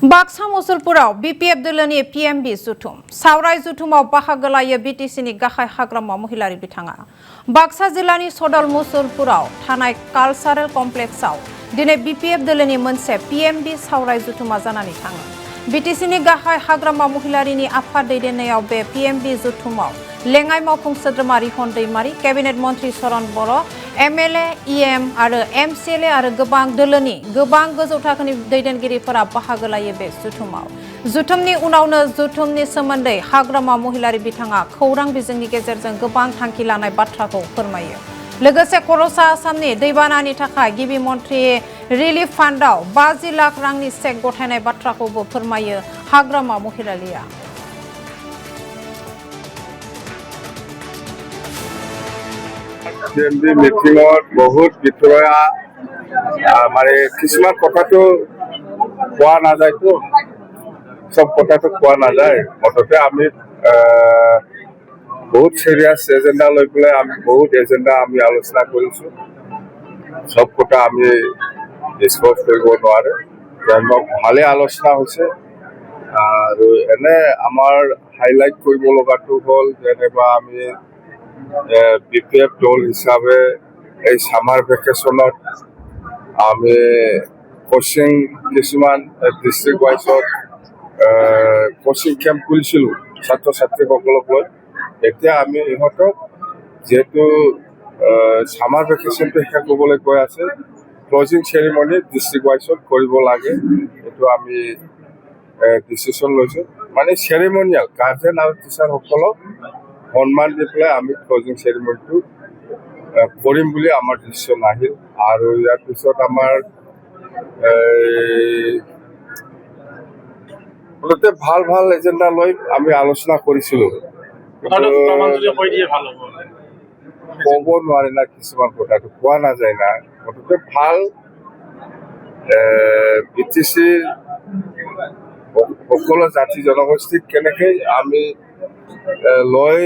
Baksa मुसलपुराव BPF दोलोनि PMB जुथुम सावराय जुथुमाव बाहागो लायो बीटीसीनि गाहाय हाग्रामा महिलारि बिथाङा बाक्सा जिल्लानि सदल मुसलपुराव थानाय कालचारेल कमप्लेक्सआव दिनै बीपीएफ दोलोनि मोनसे पीएमबी सावराय जुथुमा जानानै थाङो बीटीसीनि गाहाय हाग्रामा महिलारिनि आफाद दैदेननायाव बे पीएमबी जुथुमाव लेङाइ मावफुं सोद्रोमा रिहन दैमारि कैबिनेट मन्त्री चरण बर' एमएलए इएम आरो एमसिएलए आरो गोबां दोलोनि गोबां गोजौ थाखोनि दैदेनगिरिफोरा बाहागो लायो बे जुथुमाव जुथुमनि उनावनो जुथुमनि सोमोन्दै हाग्रामा महिलारि बिथाङा खौरां बिजोंनि गेजेरजों गोबां थांखि लानाय बाथ्राखौ फोरमायो लोगोसे खर'सा आसामनि दैबानानि थाखाय गिबि मन्थ्रि रिलिफ फान्डआव 50 लाख रांनि चेक गथायनाय बाथ्राखौबो फोरमायो हाग्रामा महिलारिया पीएमबी मिटिंगत बहुत बिथोरा माने किसुमान कथातो कोৱা नाजाय तो सब कथातो कोৱা नाजाय मुठते आमी बहुत सिरियास एजेंडा লৈ পেলাই আমি বহুত এজেন্ডা আমি আলোচনা কৰিছো সব কথা আমি ডিসকাস কৰিব নোৱাৰে ভালে আলোচনা হৈছে আৰু এনে আমাৰ হাইলাইট কৰিব লগাটো হ'ল যেনেবা আমি बीपीएफ दल हिसाबै এই সামাৰ ভেকেশনত আমি কোচিং কিছুমান ডিস্ট্ৰিক্ট ওয়াইজত কোচিং কেম্প খুলিছিলোঁ ছাত্ৰ ছাত্ৰীসকলক লৈ এতিয়া আমি ইহঁতক যেহেতু সামাৰ ভেকেশনটো শেষ হ'বলৈ গৈ আছে ক্লোজিং চেৰিমনি ডিস্ট্ৰিক্ট ওয়াইজত কৰিব লাগে এইটো আমি ডিচিশ্যন লৈছোঁ মানে চেৰিমনিয়েল গাৰ্জেন আৰু টিচাৰসকলক সন্মান দি পেলাই আমি ক্লোজিং চেৰিমনিটো কৰিম বুলি আমাৰ ডিচিশ্যন আহিল আৰু ইয়াৰ পিছত আমাৰ ভাল ভাল এজেন্ডা লৈ আমি আলোচনা কৰিছিলোঁ ক'ব নোৱাৰে না কিছুমান কথাটো কোৱা নাযায় না মুঠতে ভাল বিটিচিৰ সকলো জাতি জনগোষ্ঠীক কেনেকৈ আমি লৈ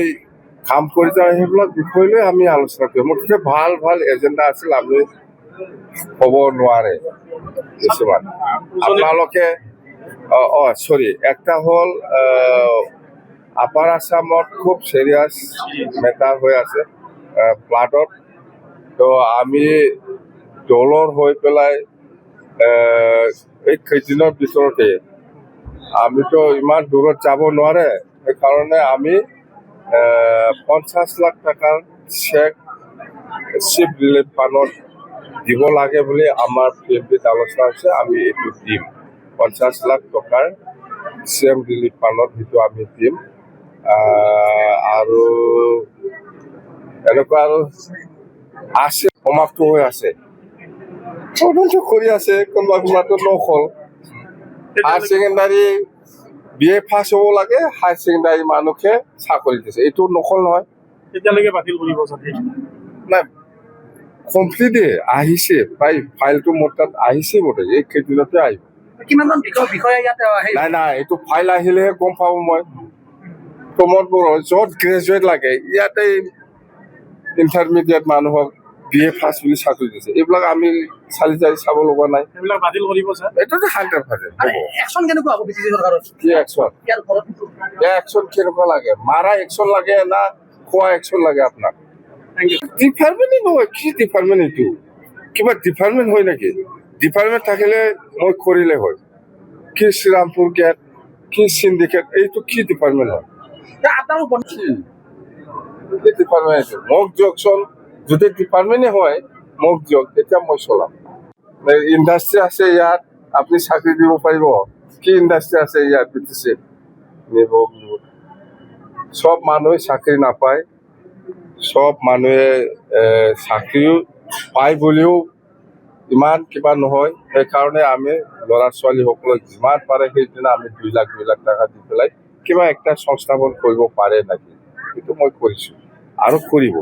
কাম কৰি যাওঁ সেইবিলাক বিষয় লৈ আমি আলোচনা কৰিম মুঠতে ভাল ভাল এজেন্ডা আছিল আমি ক'ব নোৱাৰে কিছুমান আপোনালোকে একটা হ'ল আপাৰ আসামত খুব চিৰিয়াছ মেটাৰ হৈ আছে ফ্লাডত তো আমি দলৰ হৈ পেলাই এই কেইদিনৰ ভিতৰতে আমিতো ইমান দূৰত যাব নোৱাৰে সেইকাৰণে আমি 50 লাখ টাকাৰ চেক চিফ ৰিলিফ ফাণ্ডত দিব লাগে বুলি আমাৰ পীএমবিত আলোচনা হৈছে আমি এইটো দিম 50 লাখ টকাৰ চিএম ৰিলিফ ফাণ্ডত সেইটো আমি দিম আৰু এনেকুৱা আৰু আছে সমাপ্ত হৈ আছে তদন্ত কৰি আছে কোনোবা কোনোবাটো নকল হায়াৰ ছেকেণ্ডাৰী বিএ পাছ হ'ব লাগে হায়াৰ ছেকেণ্ডাৰী মানুহে চাকৰি দিছে এইটো নকল নহয় এতিয়ালৈকে বাতিল কৰিব চাগে নাই কমপ্লিটে আহিছে প্ৰায় ফাইলটো মোৰ তাত আহিছে বোধে এই কেইদিনতে আহিব কিমানজন বিষয়া ইয়াত নাই নাই এইটো ফাইল আহিলেহে গম পাব মই প্ৰমোদ বড়ো য'ত গ্ৰেজুৱেট লাগে ইয়াতে ইণ্টাৰমিডিয়েট মানুহক বিএ পাছ বুলি চাকৰি দিছে এইবিলাক আমি চালি জাৰি চাব লগা নাই এইবিলাক বাতিল কৰিব ছাৰ এইটোতো 100% একশ্যন কেনেকুৱা হ'ব বিজেপি চৰকাৰৰ কি একশ্যন কেনেকুৱা লাগে মাৰা একশ্যন লাগে না খোৱা একশ্যন লাগে আপোনাক ডিপাৰ্টমেণ্টে নহয় কি ডিপাৰ্টমেণ্ট এইটো কিবা ডিপাৰ্টমেণ্ট হয় নেকি ডিপাৰ্টমেণ্ট থাকিলে মই কৰিলে হয় কি শ্ৰীৰামপুৰ গেট কি চিণ্ডিকেট এইটো কি ডিপাৰ্টমেণ্ট হয় কি ডিপাৰ্টমেণ্ট এইটো মোক দিয়কচোন যদি ডিপাৰ্টমেণ্টে হয় মোক দিয়ক তেতিয়া মই চলাম ইণ্ডাষ্ট্ৰী আছে ইয়াত আপুনি চাকৰি দিব পাৰিব কি ইণ্ডাষ্ট্ৰী আছে ইয়াত বিটিচিত নিব সব মানুহে চাকৰি নাপায় সব মানুহে চাকৰিও পায় বুলিও ইমান কিবা নহয় সেইকাৰণে আমি ল'ৰা ছোৱালীসকলক যিমান পাৰে সেইদিনা আমি 2 লাখ টকা দি পেলাই কিবা একটা সংস্থাপন কৰিব পাৰে নেকি এইটো মই কৰিছোঁ আৰু কৰিব